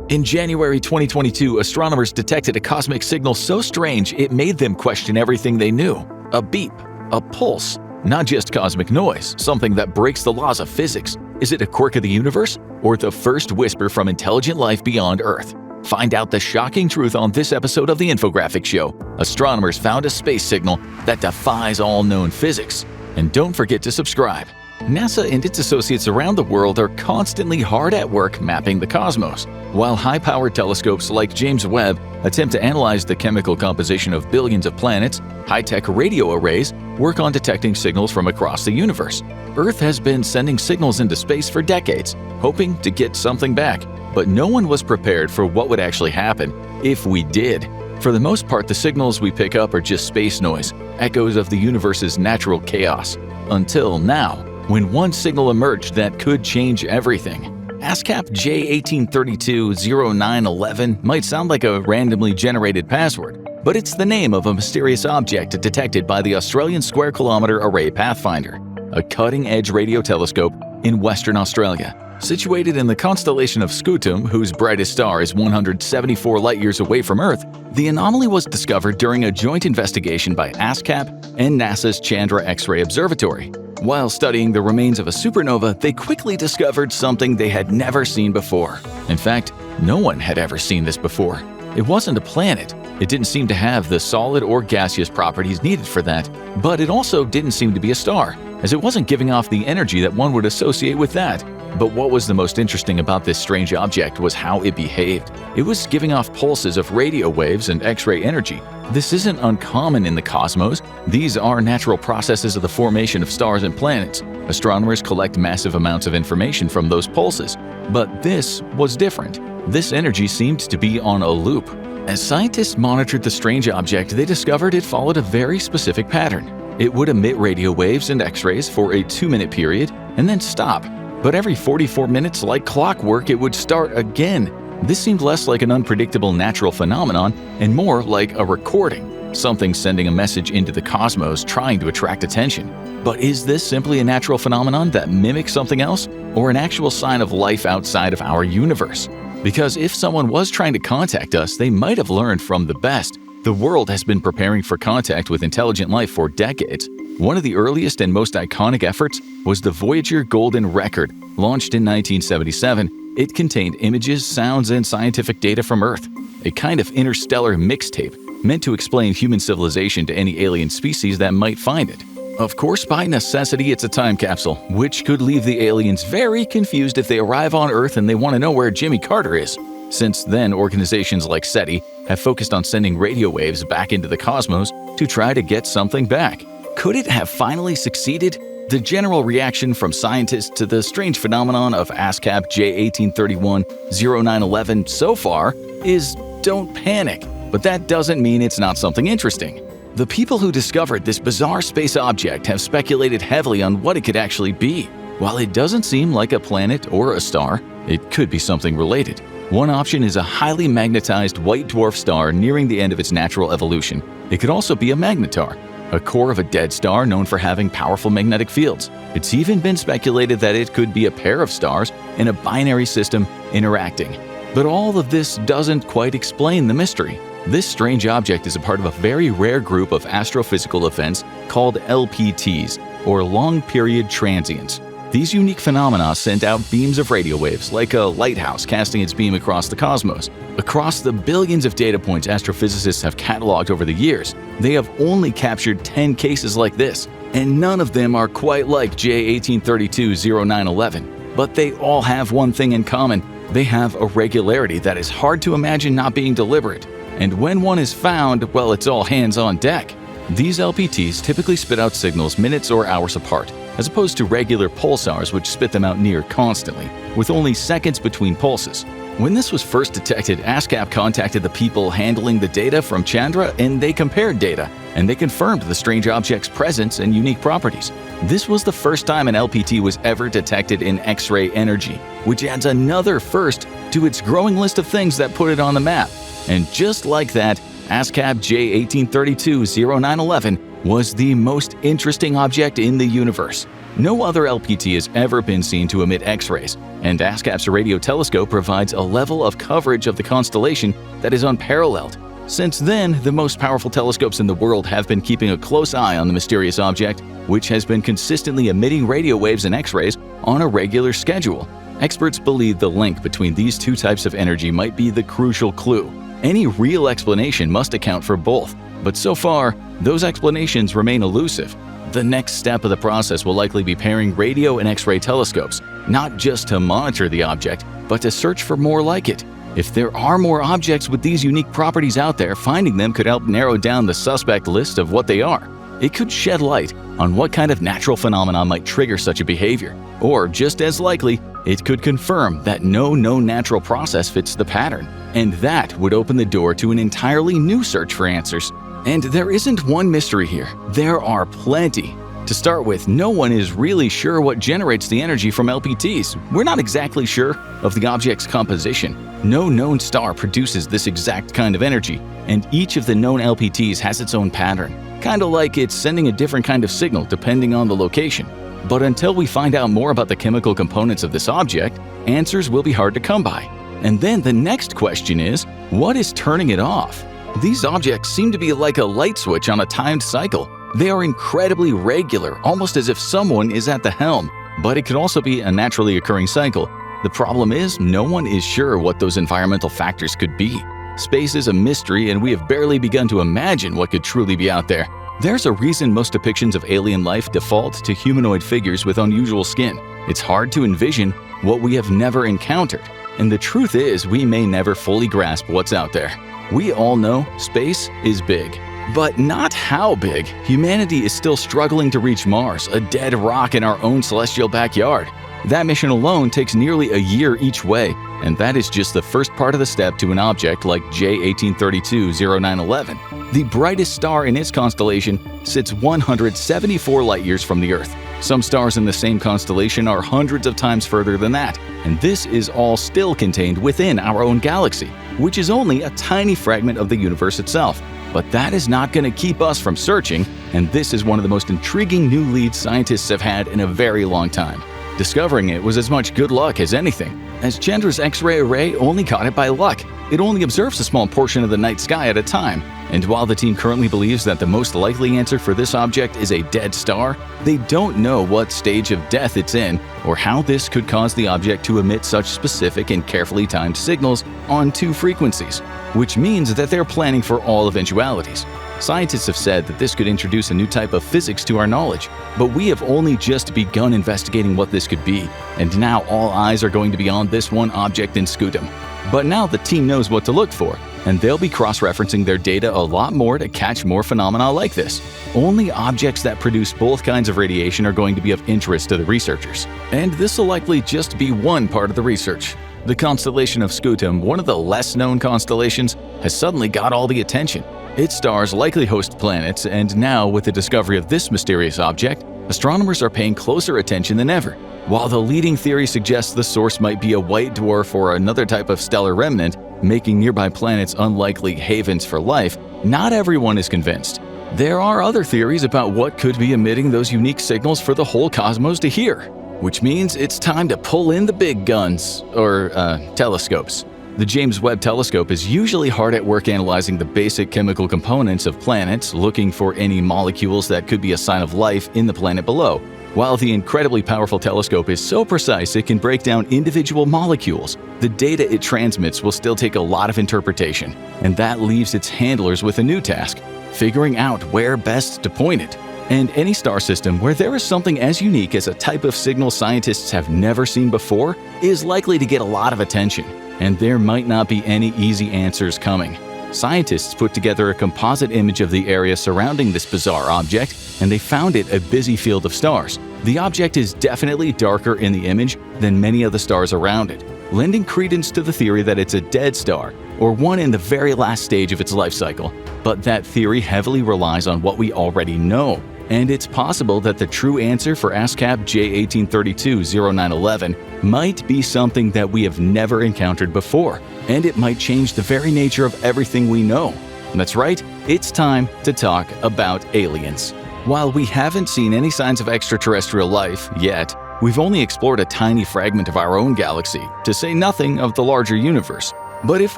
In January 2022, astronomers detected a cosmic signal so strange it made them question everything they knew. A beep, a pulse, not just cosmic noise, something that breaks the laws of physics. Is it a quirk of the universe, or the first whisper from intelligent life beyond Earth? Find out the shocking truth on this episode of the Infographics Show. Astronomers found a space signal that defies all known physics. And don't forget to subscribe. NASA and its associates around the world are constantly hard at work mapping the cosmos. While high-powered telescopes like James Webb attempt to analyze the chemical composition of billions of planets, high-tech radio arrays work on detecting signals from across the universe. Earth has been sending signals into space for decades, hoping to get something back. But no one was prepared for what would actually happen if we did. For the most part, the signals we pick up are just space noise, echoes of the universe's natural chaos. Until now, when one signal emerged that could change everything. ASCAP J18320911 might sound like a randomly generated password, but it's the name of a mysterious object detected by the Australian Square Kilometre Array Pathfinder, a cutting-edge radio telescope in Western Australia. Situated in the constellation of Scutum, whose brightest star is 174 light-years away from Earth, the anomaly was discovered during a joint investigation by ASCAP and NASA's Chandra X-ray Observatory. While studying the remains of a supernova, they quickly discovered something they had never seen before. In fact, no one had ever seen this before. It wasn't a planet. It didn't seem to have the solid or gaseous properties needed for that, but it also didn't seem to be a star, as it wasn't giving off the energy that one would associate with that. But what was the most interesting about this strange object was how it behaved. It was giving off pulses of radio waves and X-ray energy. This isn't uncommon in the cosmos. These are natural processes of the formation of stars and planets. Astronomers collect massive amounts of information from those pulses. But this was different. This energy seemed to be on a loop. As scientists monitored the strange object, they discovered it followed a very specific pattern. It would emit radio waves and X-rays for a 2-minute period and then stop. But every 44 minutes, like clockwork, it would start again. This seemed less like an unpredictable natural phenomenon and more like a recording, something sending a message into the cosmos trying to attract attention. But is this simply a natural phenomenon that mimics something else, or an actual sign of life outside of our universe? Because if someone was trying to contact us, they might have learned from the best. The world has been preparing for contact with intelligent life for decades. One of the earliest and most iconic efforts was the Voyager Golden Record, launched in 1977. It contained images, sounds, and scientific data from Earth, a kind of interstellar mixtape meant to explain human civilization to any alien species that might find it. Of course, by necessity, it's a time capsule, which could leave the aliens very confused if they arrive on Earth and they want to know where Jimmy Carter is. Since then, organizations like SETI have focused on sending radio waves back into the cosmos to try to get something back. Could it have finally succeeded? The general reaction from scientists to the strange phenomenon of ASCAP J18310911 so far is don't panic, but that doesn't mean it's not something interesting. The people who discovered this bizarre space object have speculated heavily on what it could actually be. While it doesn't seem like a planet or a star, it could be something related. One option is a highly magnetized white dwarf star nearing the end of its natural evolution. It could also be a magnetar, a core of a dead star known for having powerful magnetic fields. It's even been speculated that it could be a pair of stars in a binary system interacting. But all of this doesn't quite explain the mystery. This strange object is a part of a very rare group of astrophysical events called LPTs, or long-period transients. These unique phenomena send out beams of radio waves, like a lighthouse casting its beam across the cosmos. Across the billions of data points astrophysicists have cataloged over the years, they have only captured 10 cases like this, and none of them are quite like J18320911. But they all have one thing in common. They have a regularity that is hard to imagine not being deliberate. And when one is found, well, it's all hands on deck. These LPTs typically spit out signals minutes or hours apart, as opposed to regular pulsars which spit them out near constantly, with only seconds between pulses. When this was first detected, ASCAP contacted the people handling the data from Chandra and they compared data, and they confirmed the strange object's presence and unique properties. This was the first time an LPT was ever detected in X-ray energy, which adds another first to its growing list of things that put it on the map. And just like that, ASCAP J18320911 was the most interesting object in the universe. No other LPT has ever been seen to emit X-rays, and ASCAP's radio telescope provides a level of coverage of the constellation that is unparalleled. Since then, the most powerful telescopes in the world have been keeping a close eye on the mysterious object, which has been consistently emitting radio waves and X-rays on a regular schedule. Experts believe the link between these two types of energy might be the crucial clue. Any real explanation must account for both, but so far, those explanations remain elusive. The next step of the process will likely be pairing radio and X-ray telescopes, not just to monitor the object, but to search for more like it. If there are more objects with these unique properties out there, finding them could help narrow down the suspect list of what they are. It could shed light on what kind of natural phenomenon might trigger such a behavior. Or, just as likely, it could confirm that no known natural process fits the pattern. And that would open the door to an entirely new search for answers. And there isn't one mystery here. There are plenty. To start with, no one is really sure what generates the energy from LPTs. We're not exactly sure of the object's composition. No known star produces this exact kind of energy, and each of the known LPTs has its own pattern, kind of like it's sending a different kind of signal depending on the location. But until we find out more about the chemical components of this object, answers will be hard to come by. And then the next question is, what is turning it off? These objects seem to be like a light switch on a timed cycle. They are incredibly regular, almost as if someone is at the helm, but it could also be a naturally occurring cycle. The problem is, no one is sure what those environmental factors could be. Space is a mystery, and we have barely begun to imagine what could truly be out there. There's a reason most depictions of alien life default to humanoid figures with unusual skin. It's hard to envision what we have never encountered. And the truth is, we may never fully grasp what's out there. We all know space is big. But not how big. Humanity is still struggling to reach Mars, a dead rock in our own celestial backyard. That mission alone takes nearly a year each way, and that is just the first part of the step to an object like J1832-0911. The brightest star in its constellation sits 174 light-years from the Earth. Some stars in the same constellation are hundreds of times further than that, and this is all still contained within our own galaxy, which is only a tiny fragment of the universe itself. But that is not going to keep us from searching, and this is one of the most intriguing new leads scientists have had in a very long time. Discovering it was as much good luck as anything, as Chandra's X-ray array only caught it by luck. It only observes a small portion of the night sky at a time, and while the team currently believes that the most likely answer for this object is a dead star, they don't know what stage of death it's in or how this could cause the object to emit such specific and carefully timed signals on two frequencies, which means that they're planning for all eventualities. Scientists have said that this could introduce a new type of physics to our knowledge, but we have only just begun investigating what this could be, and now all eyes are going to be on this one object in Scutum. But now the team knows what to look for, and they'll be cross-referencing their data a lot more to catch more phenomena like this. Only objects that produce both kinds of radiation are going to be of interest to the researchers. And this will likely just be one part of the research. The constellation of Scutum, one of the less-known constellations, has suddenly got all the attention. Its stars likely host planets, and now, with the discovery of this mysterious object, astronomers are paying closer attention than ever. While the leading theory suggests the source might be a white dwarf or another type of stellar remnant, making nearby planets unlikely havens for life, not everyone is convinced. There are other theories about what could be emitting those unique signals for the whole cosmos to hear, which means it's time to pull in the big guns, or telescopes. The James Webb Telescope is usually hard at work analyzing the basic chemical components of planets, looking for any molecules that could be a sign of life in the planet below. While the incredibly powerful telescope is so precise it can break down individual molecules, the data it transmits will still take a lot of interpretation, and that leaves its handlers with a new task: figuring out where best to point it. And any star system where there is something as unique as a type of signal scientists have never seen before is likely to get a lot of attention, and there might not be any easy answers coming. Scientists put together a composite image of the area surrounding this bizarre object, and they found it a busy field of stars. The object is definitely darker in the image than many of the stars around it, lending credence to the theory that it's a dead star, or one in the very last stage of its life cycle. But that theory heavily relies on what we already know, and it's possible that the true answer for ASCAP J1832-0911 might be something that we have never encountered before, and it might change the very nature of everything we know. That's right, it's time to talk about aliens. While we haven't seen any signs of extraterrestrial life yet, we've only explored a tiny fragment of our own galaxy, to say nothing of the larger universe. But if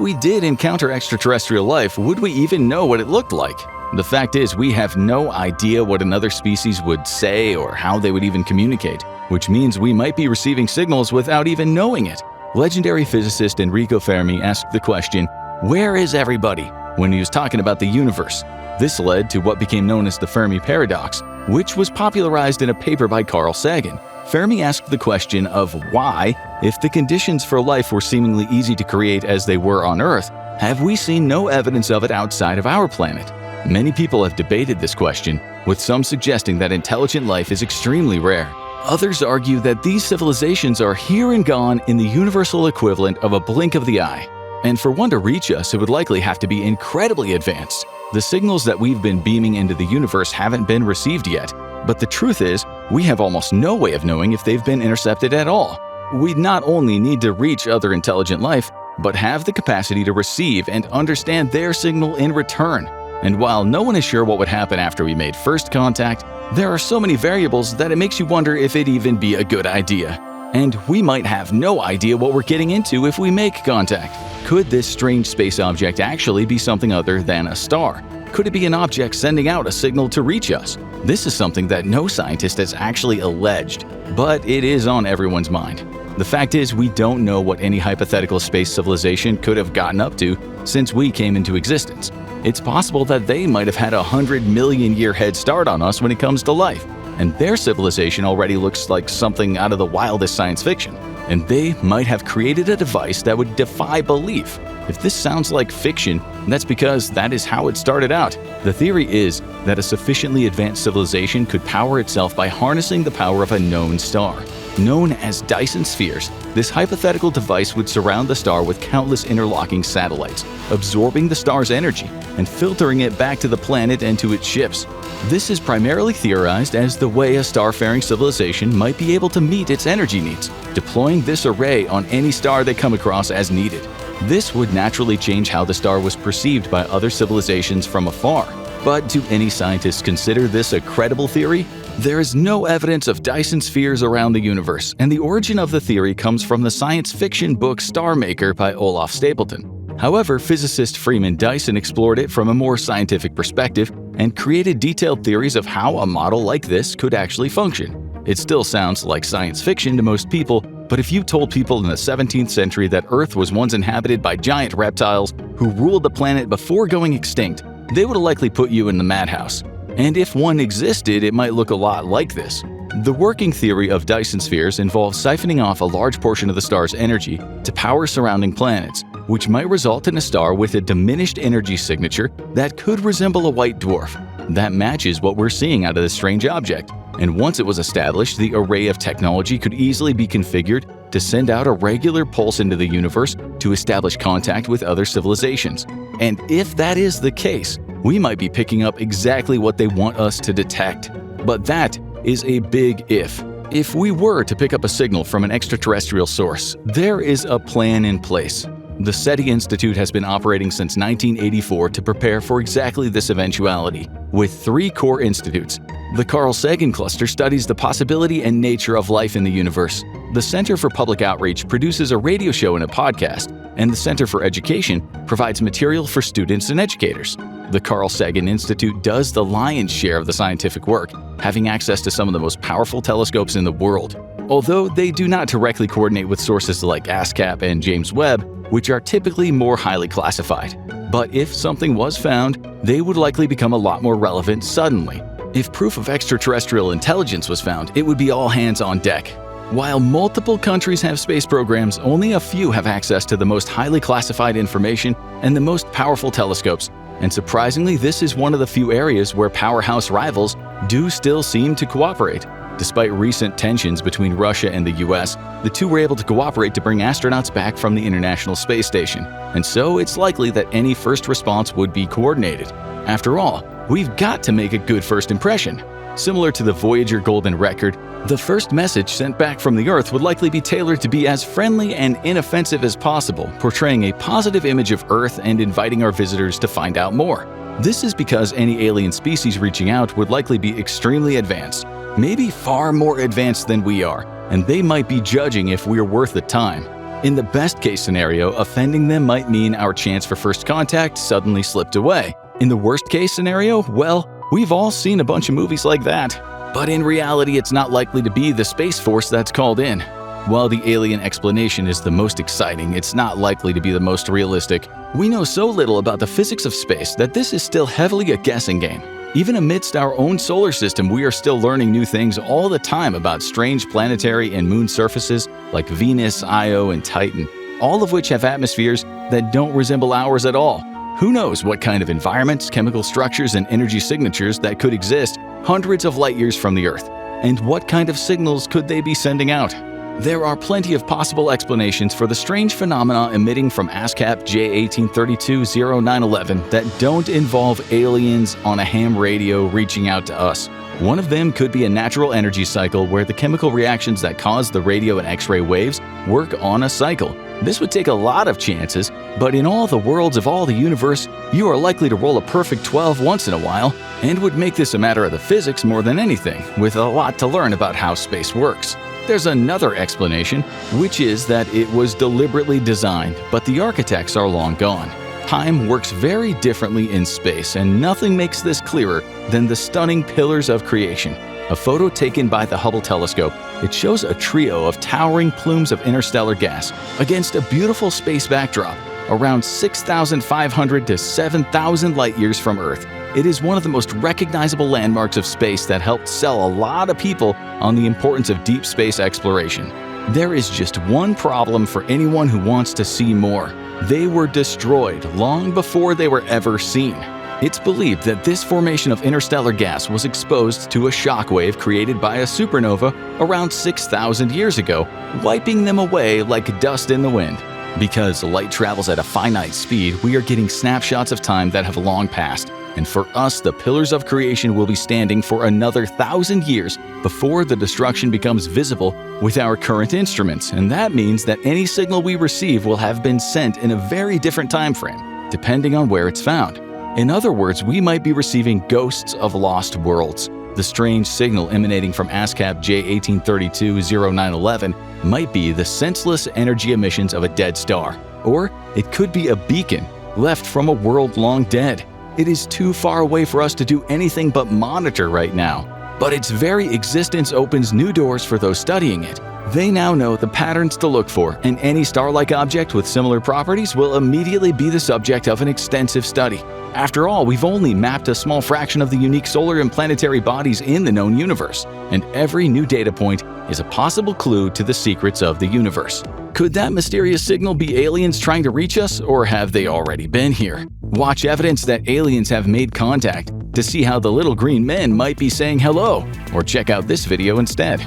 we did encounter extraterrestrial life, would we even know what it looked like? The fact is, we have no idea what another species would say or how they would even communicate, which means we might be receiving signals without even knowing it. Legendary physicist Enrico Fermi asked the question, "Where is everybody?" when he was talking about the universe. This led to what became known as the Fermi paradox, which was popularized in a paper by Carl Sagan. Fermi asked the question of why, if the conditions for life were seemingly easy to create as they were on Earth, have we seen no evidence of it outside of our planet? Many people have debated this question, with some suggesting that intelligent life is extremely rare. Others argue that these civilizations are here and gone in the universal equivalent of a blink of the eye. And for one to reach us, it would likely have to be incredibly advanced. The signals that we've been beaming into the universe haven't been received yet. But the truth is, we have almost no way of knowing if they've been intercepted at all. We'd not only need to reach other intelligent life, but have the capacity to receive and understand their signal in return. And while no one is sure what would happen after we made first contact, there are so many variables that it makes you wonder if it'd even be a good idea. And we might have no idea what we're getting into if we make contact. Could this strange space object actually be something other than a star? Could it be an object sending out a signal to reach us? This is something that no scientist has actually alleged, but it is on everyone's mind. The fact is, we don't know what any hypothetical space civilization could have gotten up to since we came into existence. It's possible that they might have had a 100-million-year head start on us when it comes to life, and their civilization already looks like something out of the wildest science fiction. And they might have created a device that would defy belief. If this sounds like fiction, that's because that is how it started out. The theory is that a sufficiently advanced civilization could power itself by harnessing the power of a known star. Known as Dyson spheres, this hypothetical device would surround the star with countless interlocking satellites, absorbing the star's energy and filtering it back to the planet and to its ships. This is primarily theorized as the way a star-faring civilization might be able to meet its energy needs, deploying this array on any star they come across as needed. This would naturally change how the star was perceived by other civilizations from afar. But do any scientists consider this a credible theory? There is no evidence of Dyson spheres around the universe, and the origin of the theory comes from the science fiction book Star Maker by Olaf Stapleton. However, physicist Freeman Dyson explored it from a more scientific perspective and created detailed theories of how a model like this could actually function. It still sounds like science fiction to most people, but if you told people in the 17th century that Earth was once inhabited by giant reptiles who ruled the planet before going extinct, they would likely put you in the madhouse. And if one existed, it might look a lot like this. The working theory of Dyson spheres involves siphoning off a large portion of the star's energy to power surrounding planets, which might result in a star with a diminished energy signature that could resemble a white dwarf. That matches what we're seeing out of this strange object. And once it was established, the array of technology could easily be configured to send out a regular pulse into the universe to establish contact with other civilizations. And if that is the case, we might be picking up exactly what they want us to detect. But that is a big if. If we were to pick up a signal from an extraterrestrial source, there is a plan in place. The SETI Institute has been operating since 1984 to prepare for exactly this eventuality, with 3 core institutes. The Carl Sagan Cluster studies the possibility and nature of life in the universe. The Center for Public Outreach produces a radio show and a podcast, and the Center for Education provides material for students and educators. The Carl Sagan Institute does the lion's share of the scientific work, having access to some of the most powerful telescopes in the world. Although they do not directly coordinate with sources like ASCAP and James Webb, which are typically more highly classified. But if something was found, they would likely become a lot more relevant suddenly. If proof of extraterrestrial intelligence was found, it would be all hands on deck. While multiple countries have space programs, only a few have access to the most highly classified information and the most powerful telescopes. And surprisingly, this is one of the few areas where powerhouse rivals do still seem to cooperate. Despite recent tensions between Russia and the US, the two were able to cooperate to bring astronauts back from the International Space Station, and so it's likely that any first response would be coordinated. After all, we've got to make a good first impression. Similar to the Voyager Golden Record, the first message sent back from the Earth would likely be tailored to be as friendly and inoffensive as possible, portraying a positive image of Earth and inviting our visitors to find out more. This is because any alien species reaching out would likely be extremely advanced, maybe far more advanced than we are, and they might be judging if we're worth the time. In the best-case scenario, offending them might mean our chance for first contact suddenly slipped away. In the worst-case scenario, well, we've all seen a bunch of movies like that. But in reality, it's not likely to be the Space Force that's called in. While the alien explanation is the most exciting, it's not likely to be the most realistic. We know so little about the physics of space that this is still heavily a guessing game. Even amidst our own solar system, we are still learning new things all the time about strange planetary and moon surfaces like Venus, Io, and Titan, all of which have atmospheres that don't resemble ours at all. Who knows what kind of environments, chemical structures, and energy signatures that could exist hundreds of light years from the Earth? And what kind of signals could they be sending out? There are plenty of possible explanations for the strange phenomena emitting from ASCAP J1832-0911 that don't involve aliens on a ham radio reaching out to us. One of them could be a natural energy cycle where the chemical reactions that cause the radio and X-ray waves work on a cycle. This would take a lot of chances, but in all the worlds of all the universe, you are likely to roll a perfect 12 once in a while, and would make this a matter of the physics more than anything, with a lot to learn about how space works. There's another explanation, which is that it was deliberately designed, but the architects are long gone. Time works very differently in space, and nothing makes this clearer than the stunning pillars of creation. A photo taken by the Hubble telescope, it shows a trio of towering plumes of interstellar gas against a beautiful space backdrop, around 6,500 to 7,000 light-years from Earth. It is one of the most recognizable landmarks of space that helped sell a lot of people on the importance of deep space exploration. There is just one problem for anyone who wants to see more. They were destroyed long before they were ever seen. It's believed that this formation of interstellar gas was exposed to a shockwave created by a supernova around 6,000 years ago, wiping them away like dust in the wind. Because light travels at a finite speed, we are getting snapshots of time that have long passed. And for us, the pillars of creation will be standing for another 1,000 years before the destruction becomes visible with our current instruments. And that means that any signal we receive will have been sent in a very different time frame, depending on where it's found. In other words, we might be receiving ghosts of lost worlds. The strange signal emanating from ASCAP J1832-0911 might be the senseless energy emissions of a dead star. Or it could be a beacon left from a world long dead. It is too far away for us to do anything but monitor right now. But its very existence opens new doors for those studying it. They now know the patterns to look for, and any star-like object with similar properties will immediately be the subject of an extensive study. After all, we've only mapped a small fraction of the unique solar and planetary bodies in the known universe, and every new data point is a possible clue to the secrets of the universe. Could that mysterious signal be aliens trying to reach us, or have they already been here? Watch evidence that aliens have made contact to see how the little green men might be saying hello, or check out this video instead.